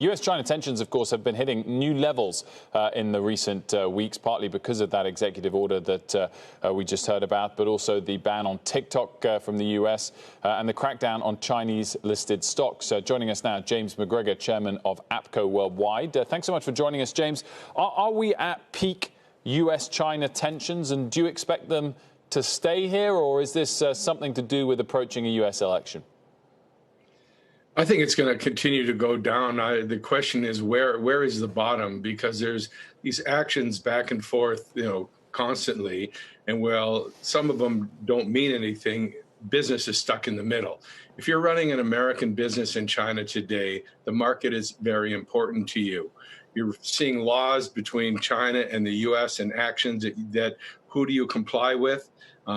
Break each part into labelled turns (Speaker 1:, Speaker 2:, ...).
Speaker 1: US-China tensions, of course, have been hitting new levels in the recent weeks, partly because of that executive order that we just heard about, but also the ban on TikTok from the US and the crackdown on Chinese-listed stocks. Joining us now, James McGregor, chairman of APCO Worldwide. Thanks so much for joining us, James. Are we at peak US-China tensions, and do you expect them to stay here, or is this something to do with approaching a US election?
Speaker 2: I think it's going to continue to go down. The question is where is the bottom? Because there's these actions back and forth, constantly. And while some of them don't mean anything, business is stuck in the middle. If you're running an American business in China today, the market is very important to you. You're seeing laws between China and the U.S. and actions that who do you comply with?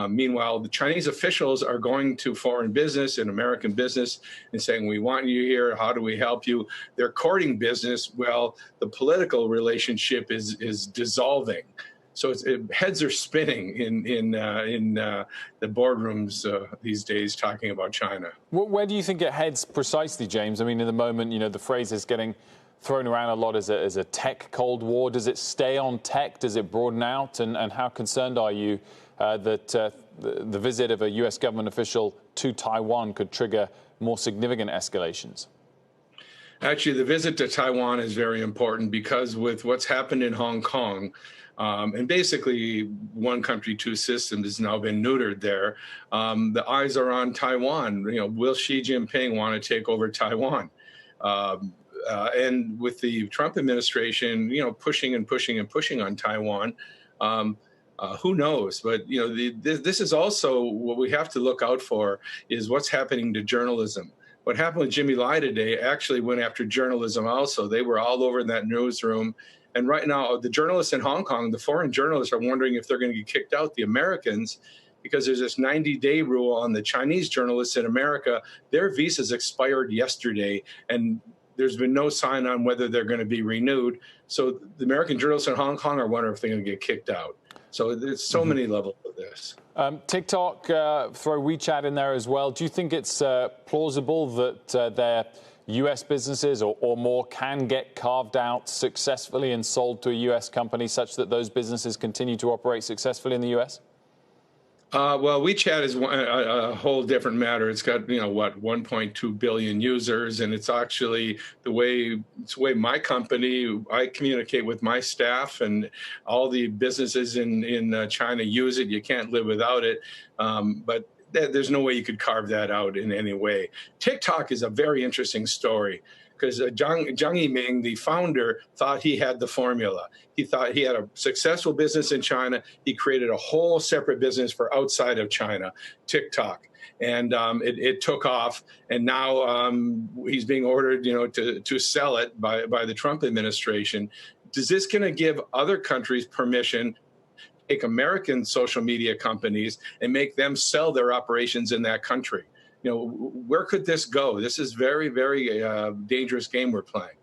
Speaker 2: Meanwhile, the Chinese officials are going to foreign business and American business and saying, we want you here. How do we help you? They're courting business. Well, the political relationship is dissolving. So heads are spinning in the boardrooms these days talking about China.
Speaker 1: Where do you think it heads precisely, James? I mean, in the moment, the phrase is getting thrown around a lot as a tech Cold War. Does it stay on tech? Does it broaden out? And how concerned are you that the visit of a U.S. government official to Taiwan could trigger more significant escalations?
Speaker 2: Actually, the visit to Taiwan is very important because with what's happened in Hong Kong, and basically one country, two systems has now been neutered there, the eyes are on Taiwan. Will Xi Jinping want to take over Taiwan? And with the Trump administration, pushing and pushing and pushing on Taiwan, who knows? But, this is also what we have to look out for is what's happening to journalism. What happened with Jimmy Lai today actually went after journalism also. They were all over in that newsroom. And right now, the journalists in Hong Kong, the foreign journalists are wondering if they're going to get kicked out. The Americans, because there's this 90-day rule on the Chinese journalists in America, their visas expired yesterday. And there's been no sign on whether they're going to be renewed. So the American journalists in Hong Kong are wondering if they're going to get kicked out. So there's so many levels of this.
Speaker 1: TikTok, throw WeChat in there as well. Do you think it's plausible that their U.S. businesses or more can get carved out successfully and sold to a U.S. company such that those businesses continue to operate successfully in the U.S.?
Speaker 2: Well, WeChat is a whole different matter. It's got, 1.2 billion users, and it's actually the way my company, I communicate with my staff, and all the businesses in China use it. You can't live without it, but there's no way you could carve that out in any way. TikTok is a very interesting story, because Zhang Yiming, the founder, thought he had the formula. He thought he had a successful business in China. He created a whole separate business for outside of China, TikTok. And it took off. And now he's being ordered, to sell it by the Trump administration. Is this going to give other countries permission to take American social media companies and make them sell their operations in that country? Where could this go? This is very, very dangerous game we're playing.